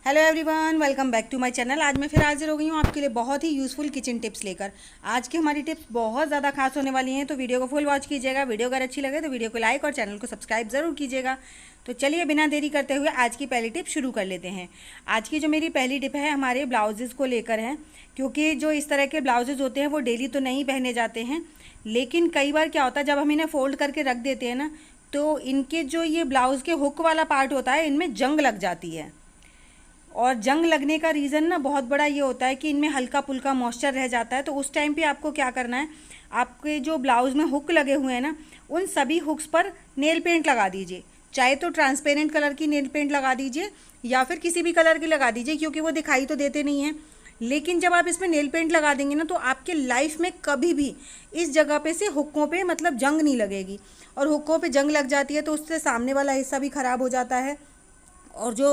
Hello everyone, welcome back to my channel. आज मैं फिर हाजिर हो गई हूँ आपके लिए बहुत ही यूज़फुल किचन टिप्स लेकर। आज की हमारी टिप्स बहुत ज़्यादा खास होने वाली हैं, तो वीडियो को फुल वॉच कीजिएगा। वीडियो अगर अच्छी लगे तो वीडियो को लाइक और चैनल को सब्सक्राइब ज़रूर कीजिएगा। तो चलिए बिना देरी करते हुए आज की पहली टिप शुरू कर लेते हैं। आज की जो मेरी पहली टिप है हमारे ब्लाउजेज़ को लेकर है, क्योंकि जो इस तरह के ब्लाउजेज़ होते हैं वो डेली तो नहीं पहने जाते हैं, लेकिन कई बार क्या होता है जब हम इन्हें फ़ोल्ड करके रख देते हैं ना, तो इनके जो ये ब्लाउज़ के हुक वाला पार्ट होता है इनमें जंग लग जाती है। और जंग लगने का रीज़न ना बहुत बड़ा ये होता है कि इनमें हल्का फुल्का मॉइस्चर रह जाता है। तो उस टाइम पे आपको क्या करना है, आपके जो ब्लाउज़ में हुक लगे हुए हैं ना, उन सभी हुक्स पर नेल पेंट लगा दीजिए। चाहे तो ट्रांसपेरेंट कलर की नेल पेंट लगा दीजिए या फिर किसी भी कलर की लगा दीजिए, क्योंकि वो दिखाई तो देते नहीं हैं। लेकिन जब आप इसमें नेल पेंट लगा देंगे ना, तो आपके लाइफ में कभी भी इस जगह पे से हुक्कों पे मतलब जंग नहीं लगेगी। और हुक्कों पे जंग लग जाती है तो उससे सामने वाला हिस्सा भी ख़राब हो जाता है, और जो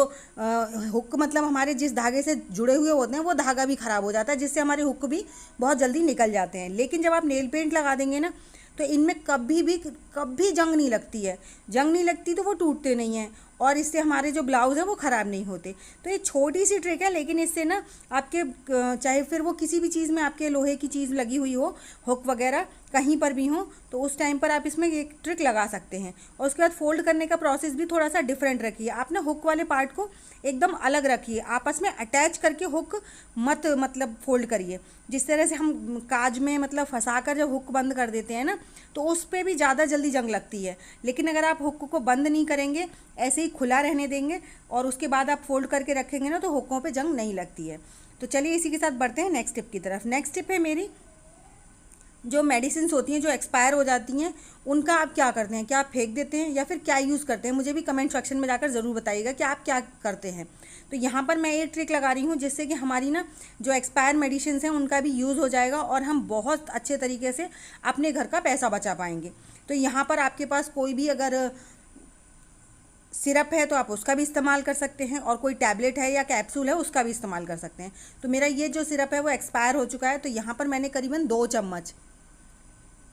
हुक मतलब हमारे जिस धागे से जुड़े हुए होते हैं वो धागा भी ख़राब हो जाता है, जिससे हमारे हुक भी बहुत जल्दी निकल जाते हैं। लेकिन जब आप नेल पेंट लगा देंगे ना, तो इनमें कभी जंग नहीं लगती है। जंग नहीं लगती तो वो टूटते नहीं हैं, और इससे हमारे जो ब्लाउज़ है वो ख़राब नहीं होते। तो ये छोटी सी ट्रिक है, लेकिन इससे ना आपके चाहे फिर वो किसी भी चीज़ में आपके लोहे की चीज़ लगी हुई हो, हुक वगैरह कहीं पर भी हो, तो उस टाइम पर आप इसमें एक ट्रिक लगा सकते हैं। और उसके बाद फोल्ड करने का प्रोसेस भी थोड़ा सा डिफरेंट रखिए। आप ना हुक वाले पार्ट को एकदम अलग रखिए, आपस में अटैच करके हुक मत मतलब फोल्ड करिए। जिस तरह से हम काज में मतलब फंसा कर जब हुक बंद कर देते हैं ना, तो उस पर भी ज़्यादा जल्दी जंग लगती है। लेकिन अगर आप हुक को बंद नहीं करेंगे, ऐसे ही खुला रहने देंगे और उसके बाद आप फोल्ड करके रखेंगे ना, तो हुकों पे जंग नहीं लगती है। तो चलिए इसी के साथ बढ़ते हैं नेक्स्ट टिप की तरफ। नेक्स्ट टिप है मेरी, जो मेडिसिन होती हैं जो एक्सपायर हो जाती हैं, उनका आप क्या करते हैं? क्या आप फेंक देते हैं या फिर क्या यूज़ करते हैं? मुझे भी कमेंट सेक्शन में जाकर ज़रूर बताइएगा कि आप क्या करते हैं। तो यहाँ पर मैं ये ट्रिक लगा रही हूँ जिससे कि हमारी ना जो एक्सपायर मेडिसिन हैं उनका भी यूज़ हो जाएगा और हम बहुत अच्छे तरीके से अपने घर का पैसा बचा पाएंगे। तो यहाँ पर आपके पास कोई भी अगर सिरप है तो आप उसका भी इस्तेमाल कर सकते हैं, और कोई टैबलेट है या कैप्सूल है उसका भी इस्तेमाल कर सकते हैं। तो मेरा ये जो सिरप है वो एक्सपायर हो चुका है, तो यहाँ पर मैंने करीबन 2 चम्मच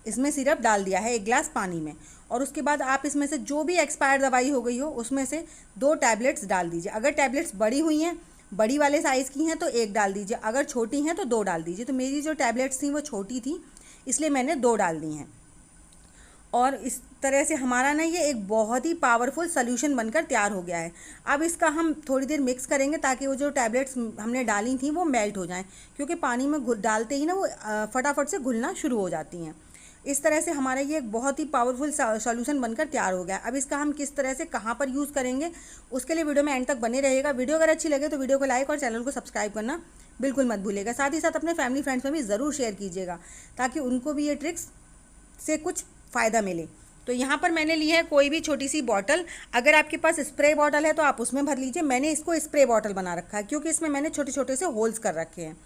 इसमें सिरप डाल दिया है 1 गिलास पानी में। और उसके बाद आप इसमें से जो भी एक्सपायर दवाई हो गई हो उसमें से 2 टैबलेट्स डाल दीजिए। अगर टैबलेट्स बड़ी हुई हैं, बड़ी वाले साइज़ की हैं, तो 1 डाल दीजिए। अगर छोटी हैं तो 2 डाल दीजिए। तो मेरी जो टैबलेट्स थी वो छोटी थी, इसलिए मैंने 2 डाल दी हैं। और इस तरह से हमारा ना ये एक बहुत ही पावरफुल सोल्यूशन बनकर तैयार हो गया है। अब इसका हम थोड़ी देर मिक्स करेंगे ताकि वो जो टैबलेट्स हमने डाली थी वो मेल्ट हो जाएं, क्योंकि पानी में डालते ही ना वो फटाफट से घुलना शुरू हो जाती हैं। इस तरह से हमारा ये एक बहुत ही पावरफुल सॉल्यूशन बनकर तैयार हो गया। अब इसका हम किस तरह से कहाँ पर यूज़ करेंगे, उसके लिए वीडियो में एंड तक बने रहिएगा। वीडियो अगर अच्छी लगे तो वीडियो को लाइक और चैनल को सब्सक्राइब करना बिल्कुल मत भूलिएगा। साथ ही साथ अपने फैमिली फ्रेंड्स में भी ज़रूर शेयर कीजिएगा, ताकि उनको भी ये ट्रिक्स से कुछ फ़ायदा मिले। तो यहाँ पर मैंने ली है कोई भी छोटी सी बॉटल। अगर आपके पास स्प्रे बॉटल है तो आप उसमें भर लीजिए। मैंने इसको स्प्रे बॉटल बना रखा है, क्योंकि इसमें मैंने छोटे छोटे से होल्स कर रखे हैं।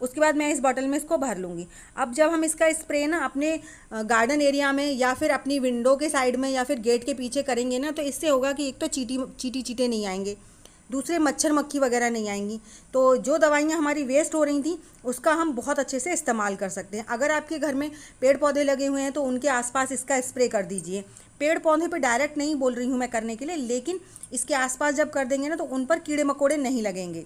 उसके बाद मैं इस बॉटल में इसको भर लूँगी। अब जब हम इसका स्प्रे ना अपने गार्डन एरिया में या फिर अपनी विंडो के साइड में या फिर गेट के पीछे करेंगे ना, तो इससे होगा कि एक तो चींटे नहीं आएंगे, दूसरे मच्छर मक्खी वगैरह नहीं आएंगी। तो जो दवाइयाँ हमारी वेस्ट हो रही थी उसका हम बहुत अच्छे से इस्तेमाल कर सकते हैं। अगर आपके घर में पेड़ पौधे लगे हुए हैं तो उनके आसपास इसका स्प्रे कर दीजिए। पेड़ पौधे पे डायरेक्ट नहीं बोल रही हूँ मैं करने के लिए, लेकिन इसके आसपास जब कर देंगे ना तो उन पर कीड़े मकोड़े नहीं लगेंगे,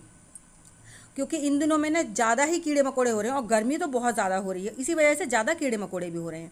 क्योंकि इन दिनों में ना ज़्यादा ही कीड़े मकोड़े हो रहे हैं और गर्मी तो बहुत ज़्यादा हो रही है, इसी वजह से ज़्यादा कीड़े मकोड़े भी हो रहे हैं।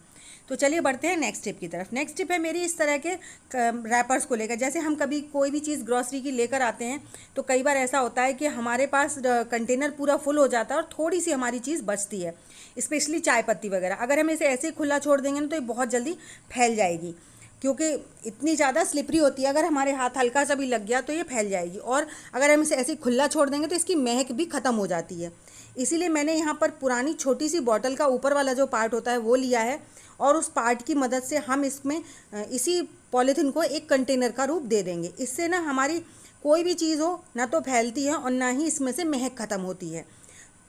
तो चलिए बढ़ते हैं नेक्स्ट टिप की तरफ। नेक्स्ट टिप है मेरी इस तरह के रैपर्स को लेकर। जैसे हम कभी कोई भी चीज़ ग्रॉसरी की लेकर आते हैं तो कई बार ऐसा होता है कि हमारे पास कंटेनर पूरा फुल हो जाता है और थोड़ी सी हमारी चीज़ बचती है, स्पेशली चाय पत्ती वगैरह। अगर हम इसे ऐसे ही खुला छोड़ देंगे ना तो ये बहुत जल्दी फैल जाएगी, क्योंकि इतनी ज़्यादा स्लिपरी होती है। अगर हमारे हाथ हल्का सा भी लग गया तो ये फैल जाएगी, और अगर हम इसे ऐसे ही खुला छोड़ देंगे तो इसकी महक भी ख़त्म हो जाती है। इसीलिए मैंने यहाँ पर पुरानी छोटी सी बॉटल का ऊपर वाला जो पार्ट होता है वो लिया है, और उस पार्ट की मदद से हम इसमें इसी पॉलीथीन को एक कंटेनर का रूप दे देंगे। इससे ना हमारी कोई भी चीज़ हो ना तो फैलती है और ना ही इसमें से महक ख़त्म होती है।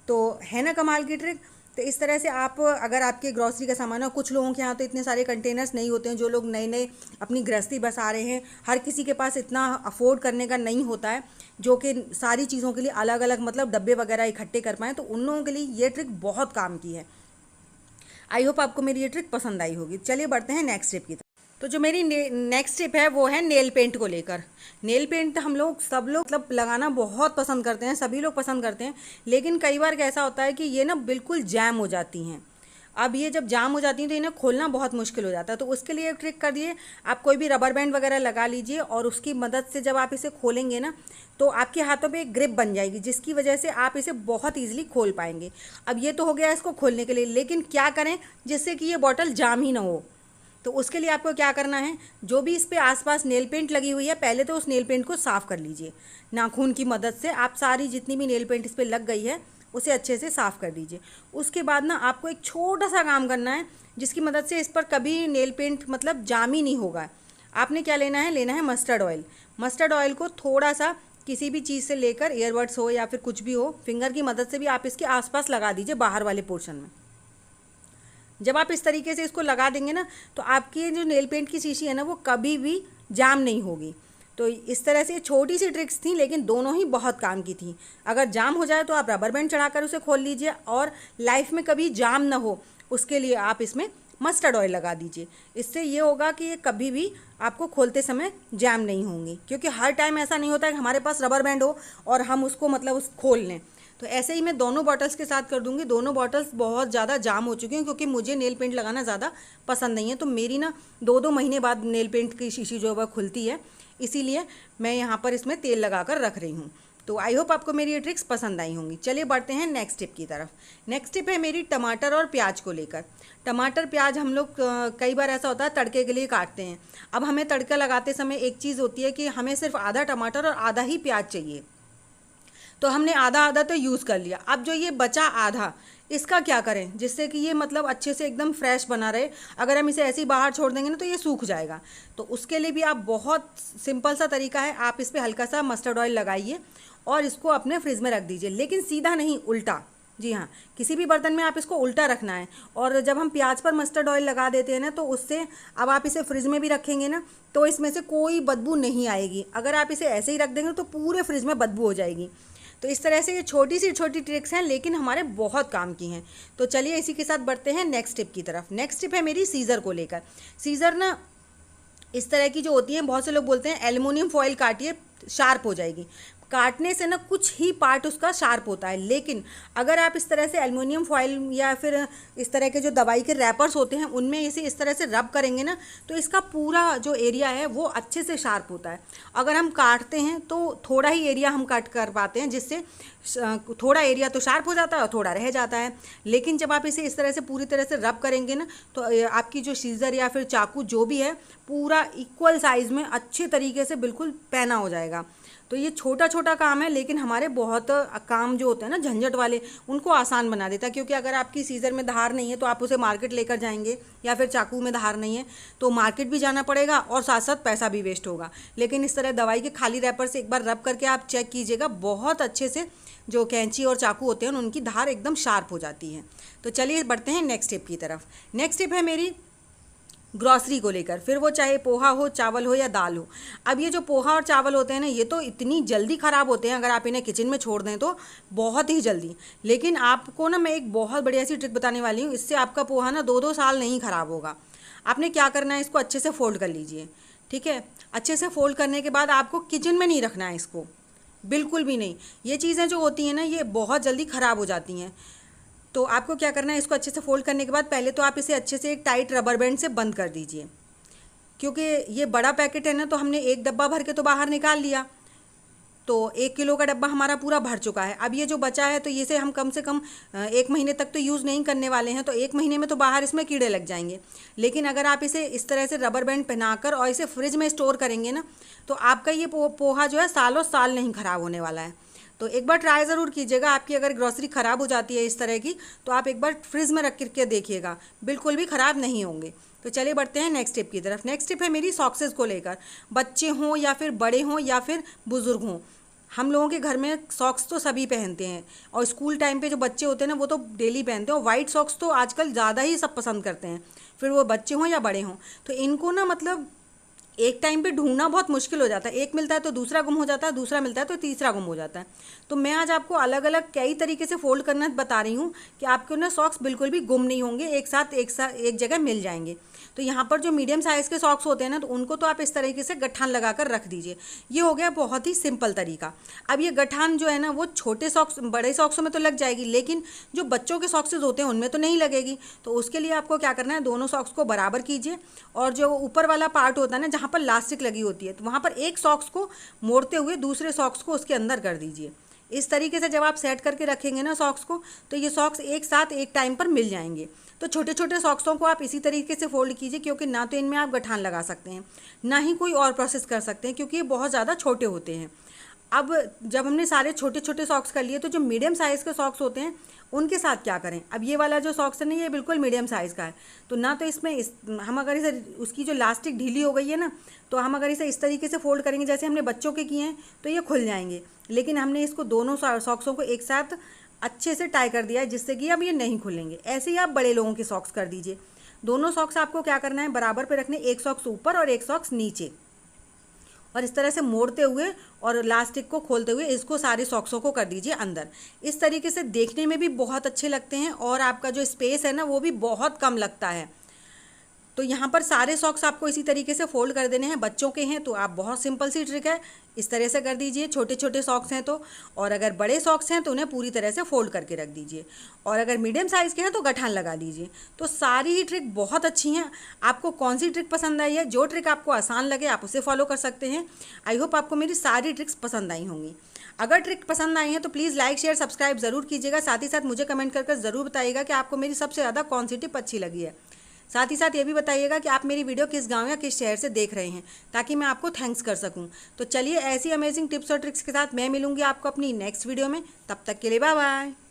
तो है ना कमाल की ट्रिक। तो इस तरह से आप अगर आपके ग्रॉसरी का सामान हो, कुछ लोगों के यहाँ तो इतने सारे कंटेनर्स नहीं होते हैं, जो लोग नए नए अपनी गृहस्थी बसा रहे हैं, हर किसी के पास इतना अफोर्ड करने का नहीं होता है जो कि सारी चीज़ों के लिए अलग अलग मतलब डब्बे वगैरह इकट्ठे कर पाएँ। तो उन लोगों के लिए ये ट्रिक बहुत काम की है। आई होप आपको मेरी ये ट्रिक पसंद आई होगी। चलिए बढ़ते हैं नेक्स्ट टिप की तरफ। तो जो मेरी नेक्स्ट टिप है वो है नेल पेंट को लेकर। नेल पेंट हम लोग सब लोग मतलब लगाना बहुत पसंद करते हैं, सभी लोग पसंद करते हैं, लेकिन कई बार कैसा होता है कि ये ना बिल्कुल जैम हो जाती हैं। अब ये जब जाम हो जाती हैं तो इन्हें खोलना बहुत मुश्किल हो जाता है। तो उसके लिए एक ट्रिक कर दिए, आप कोई भी रबर बैंड वगैरह लगा लीजिए और उसकी मदद से जब आप इसे खोलेंगे ना तो आपके हाथों पे एक ग्रिप बन जाएगी, जिसकी वजह से आप इसे बहुत ईजिली खोल पाएंगे। अब ये तो हो गया इसको खोलने के लिए, लेकिन क्या करें जिससे कि ये बॉटल जाम ही ना हो। तो उसके लिए आपको क्या करना है, जो भी इस पे आसपास नेल पेंट लगी हुई है पहले तो उस नेल पेंट को साफ़ कर लीजिए। नाखून की मदद से आप सारी जितनी भी नेल पेंट इस पर लग गई है उसे अच्छे से साफ़ कर दीजिए। उसके बाद ना आपको एक छोटा सा काम करना है जिसकी मदद से इस पर कभी नेल पेंट मतलब जाम ही नहीं होगा। आपने क्या लेना है, लेना है मस्टर्ड ऑयल। मस्टर्ड ऑयल को थोड़ा सा किसी भी चीज़ से लेकर, ईयरबड्स हो या फिर कुछ भी हो, फिंगर की मदद से भी आप इसके आसपास लगा दीजिए बाहर वाले पोर्शन में। जब आप इस तरीके से इसको लगा देंगे ना तो आपकी जो नेल पेंट की शीशी है ना वो कभी भी जाम नहीं होगी। तो इस तरह से छोटी सी ट्रिक्स थी, लेकिन दोनों ही बहुत काम की थी। अगर जाम हो जाए तो आप रबर बैंड चढ़ाकर उसे खोल लीजिए, और लाइफ में कभी जाम ना हो उसके लिए आप इसमें मस्टर्ड ऑयल लगा दीजिए। इससे ये होगा कि ये कभी भी आपको खोलते समय जैम नहीं होंगी, क्योंकि हर टाइम ऐसा नहीं होता है कि हमारे पास रबर बैंड हो और हम उसको मतलब उस खोल लें। तो ऐसे ही मैं दोनों बॉटल्स के साथ कर दूंगी। दोनों बॉटल्स बहुत ज़्यादा जाम हो चुकी हैं, क्योंकि मुझे नेल पेंट लगाना ज़्यादा पसंद नहीं है। तो मेरी ना 2-2 महीने बाद नेल पेंट की शीशी जो है वह खुलती है, इसीलिए मैं यहाँ पर इसमें तेल लगा कर रख रही हूँ। तो आई होप आपको मेरी ये ट्रिक्स पसंद आई होंगी। चलिए बढ़ते हैं नेक्स्ट टिप की तरफ। नेक्स्ट टिप है मेरी टमाटर और प्याज को लेकर। टमाटर प्याज हम लोग कई बार ऐसा होता है तड़के के लिए काटते हैं। अब हमें तड़का लगाते समय एक चीज़ होती है कि हमें सिर्फ आधा टमाटर और आधा ही प्याज चाहिए, तो हमने आधा आधा तो यूज़ कर लिया। अब जो ये बचा आधा, इसका क्या करें जिससे कि ये मतलब अच्छे से एकदम फ्रेश बना रहे। अगर हम इसे ऐसे ही बाहर छोड़ देंगे ना तो ये सूख जाएगा। तो उसके लिए भी आप बहुत सिंपल सा तरीका है, आप इस पर हल्का सा मस्टर्ड ऑयल लगाइए और इसको अपने फ्रिज में रख दीजिए, लेकिन सीधा नहीं, उल्टा। जी हाँ, किसी भी बर्तन में आप इसको उल्टा रखना है। और जब हम प्याज पर मस्टर्ड ऑयल लगा देते हैं ना तो उससे, अब आप इसे फ्रिज में भी रखेंगे ना तो इसमें से कोई बदबू नहीं आएगी। अगर आप इसे ऐसे ही रख देंगे तो पूरे फ्रिज में बदबू हो जाएगी। तो इस तरह से ये छोटी सी छोटी ट्रिक्स हैं, लेकिन हमारे बहुत काम की हैं। तो चलिए इसी के साथ बढ़ते हैं नेक्स्ट टिप की तरफ। नेक्स्ट टिप है मेरी सीज़र को लेकर। सीज़र ना इस तरह की जो होती हैं, बहुत से लोग बोलते हैं एल्युमिनियम फॉयल काटिए शार्प हो जाएगी। काटने से ना कुछ ही पार्ट उसका शार्प होता है, लेकिन अगर आप इस तरह से एल्युमिनियम फॉयल या फिर इस तरह के जो दवाई के रैपर्स होते हैं उनमें इसे इस तरह से रब करेंगे ना तो इसका पूरा जो एरिया है वो अच्छे से शार्प होता है। अगर हम काटते हैं तो थोड़ा ही एरिया हम कट कर पाते हैं, जिससे थोड़ा एरिया तो शार्प हो जाता है और थोड़ा रह जाता है। लेकिन जब आप इसे इस तरह से पूरी तरह से रब करेंगे ना तो आपकी जो सीज़र या फिर चाकू जो भी है पूरा इक्वल साइज़ में अच्छे तरीके से बिल्कुल पैना हो जाएगा। तो ये छोटा छोटा काम है, लेकिन हमारे बहुत काम जो होते हैं ना झंझट वाले, उनको आसान बना देता है। क्योंकि अगर आपकी सीज़र में धार नहीं है तो आप उसे मार्केट लेकर जाएंगे, या फिर चाकू में धार नहीं है तो मार्केट भी जाना पड़ेगा और साथ साथ पैसा भी वेस्ट होगा। लेकिन इस तरह दवाई के खाली रैपर से एक बार रब करके आप चेक कीजिएगा, बहुत अच्छे से जो कैंची और चाकू होते हैं उनकी धार एकदम शार्प हो जाती है। तो चलिए बढ़ते हैं नेक्स्ट टिप की तरफ। नेक्स्ट टिप है मेरी ग्रॉसरी को लेकर, फिर वो चाहे पोहा हो, चावल हो या दाल हो। अब ये जो पोहा और चावल होते हैं ना ये तो इतनी जल्दी ख़राब होते हैं, अगर आप इन्हें किचन में छोड़ दें तो बहुत ही जल्दी। लेकिन आपको ना मैं एक बहुत बढ़िया सी ट्रिक बताने वाली हूँ, इससे आपका पोहा ना 2-2 साल नहीं ख़राब होगा। आपने क्या करना है, इसको अच्छे से फोल्ड कर लीजिए। ठीक है, अच्छे से फोल्ड करने के बाद आपको किचन में नहीं रखना है इसको, बिल्कुल भी नहीं। ये चीज़ें जो होती हैं ना ये बहुत जल्दी ख़राब हो जाती हैं। तो आपको क्या करना है, इसको अच्छे से फोल्ड करने के बाद पहले तो आप इसे अच्छे से एक टाइट रबर बैंड से बंद कर दीजिए। क्योंकि ये बड़ा पैकेट है ना तो हमने एक डब्बा भर के तो बाहर निकाल लिया, तो 1 किलो का डब्बा हमारा पूरा भर चुका है। अब ये जो बचा है तो इसे हम कम से कम 1 महीने तक तो यूज़ नहीं करने वाले हैं, तो 1 महीने में तो बाहर इसमें कीड़े लग जाएंगे। लेकिन अगर आप इसे इस तरह से रबर बैंड पहनाकर और इसे फ्रिज में स्टोर करेंगे ना तो आपका ये पोहा जो है सालों साल नहीं ख़राब होने वाला है। तो एक बार ट्राई ज़रूर कीजिएगा। आपकी अगर ग्रॉसरी ख़राब हो जाती है इस तरह की तो आप एक बार फ्रिज में रख करके देखिएगा, बिल्कुल भी ख़राब नहीं होंगे। तो चलिए बढ़ते हैं नेक्स्ट टिप की तरफ। नेक्स्ट टिप है मेरी सॉक्सेस को लेकर। बच्चे हों या फिर बड़े हों या फिर बुज़ुर्ग हों, हम लोगों के घर में सॉक्स तो सभी पहनते हैं, और स्कूल टाइम पे जो बच्चे होते हैं ना वो तो डेली पहनते हैं, और वाइट सॉक्स तो आजकल ज़्यादा ही सब पसंद करते हैं, फिर वो बच्चे हों या बड़े हों। तो इनको ना मतलब एक टाइम पे ढूंढना बहुत मुश्किल हो जाता है, एक मिलता है तो दूसरा गुम हो जाता है, दूसरा मिलता है तो तीसरा गुम हो जाता है। तो मैं आज आपको अलग अलग कई तरीके से फोल्ड करना बता रही हूँ कि आपके ना सॉक्स बिल्कुल भी गुम नहीं होंगे, एक साथ एक जगह मिल जाएंगे। तो यहाँ पर जो मीडियम साइज़ के सॉक्स होते हैं ना, तो उनको तो आप इस तरीके से गठान लगा कर रख दीजिए। ये हो गया बहुत ही सिंपल तरीका। अब ये गठान जो है ना वो छोटे सॉक्स बड़े सॉक्सों में तो लग जाएगी, लेकिन जो बच्चों के सॉक्सेज होते हैं उनमें तो नहीं लगेगी। तो उसके लिए आपको क्या करना है, दोनों सॉक्स को बराबर कीजिए और जो ऊपर वाला पार्ट होता है ना जहाँ पर लास्टिक लगी होती है, तो वहाँ पर एक सॉक्स को मोड़ते हुए दूसरे सॉक्स को उसके अंदर कर दीजिए। इस तरीके से जब आप सेट करके रखेंगे ना सॉक्स को, तो ये सॉक्स एक साथ एक टाइम पर मिल जाएंगे। तो छोटे छोटे सॉक्सों को आप इसी तरीके से फोल्ड कीजिए, क्योंकि ना तो इनमें आप गठान लगा सकते हैं, ना ही कोई और प्रोसेस कर सकते हैं, क्योंकि ये बहुत ज़्यादा छोटे होते हैं। अब जब हमने सारे छोटे छोटे सॉक्स कर लिए, तो जो मीडियम साइज़ के सॉक्स होते हैं उनके साथ क्या करें। अब ये वाला जो सॉक्स है ना, ये बिल्कुल मीडियम साइज़ का है, तो ना तो इसमें हम अगर इसे उसकी जो लास्टिक ढीली हो गई है ना, तो हम अगर इसे इस तरीके से फोल्ड करेंगे जैसे हमने बच्चों के किए हैं, तो ये खुल जाएंगे। लेकिन हमने इसको दोनों सॉक्सों को एक साथ अच्छे से टाई कर दिया है, जिससे कि अब ये नहीं खुलेंगे। ऐसे ही आप बड़े लोगों के सॉक्स कर दीजिए। दोनों सॉक्स आपको क्या करना है, बराबर पे रखने, एक सॉक्स ऊपर और एक सॉक्स नीचे, और इस तरह से मोड़ते हुए और लास्टिक को खोलते हुए इसको सारे सॉक्सों को कर दीजिए अंदर। इस तरीके से देखने में भी बहुत अच्छे लगते हैं और आपका जो स्पेस है ना वो भी बहुत कम लगता है। तो यहाँ पर सारे सॉक्स आपको इसी तरीके से फोल्ड कर देने हैं। बच्चों के हैं तो आप बहुत सिंपल सी ट्रिक है, इस तरह से कर दीजिए। छोटे छोटे सॉक्स हैं तो, और अगर बड़े सॉक्स हैं तो उन्हें पूरी तरह से फोल्ड करके रख दीजिए, और अगर मीडियम साइज़ के हैं तो गठान लगा दीजिए। तो सारी ही ट्रिक बहुत अच्छी हैं। आपको कौन सी ट्रिक पसंद आई है, जो ट्रिक आपको आसान लगे आप उसे फॉलो कर सकते हैं। आई होप आपको मेरी सारी ट्रिक्स पसंद आई होंगी। अगर ट्रिक पसंद आई है तो प्लीज़ लाइक शेयर सब्सक्राइब ज़रूर कीजिएगा। साथ ही साथ मुझे कमेंट कर ज़रूर बताइएगा कि आपको मेरी सबसे ज़्यादा कौन सी टिप अच्छी लगी है। साथ ही साथ ये भी बताइएगा कि आप मेरी वीडियो किस गांव या किस शहर से देख रहे हैं, ताकि मैं आपको थैंक्स कर सकूं। तो चलिए ऐसी अमेजिंग टिप्स और ट्रिक्स के साथ मैं मिलूंगी आपको अपनी नेक्स्ट वीडियो में। तब तक के लिए बाय बाय।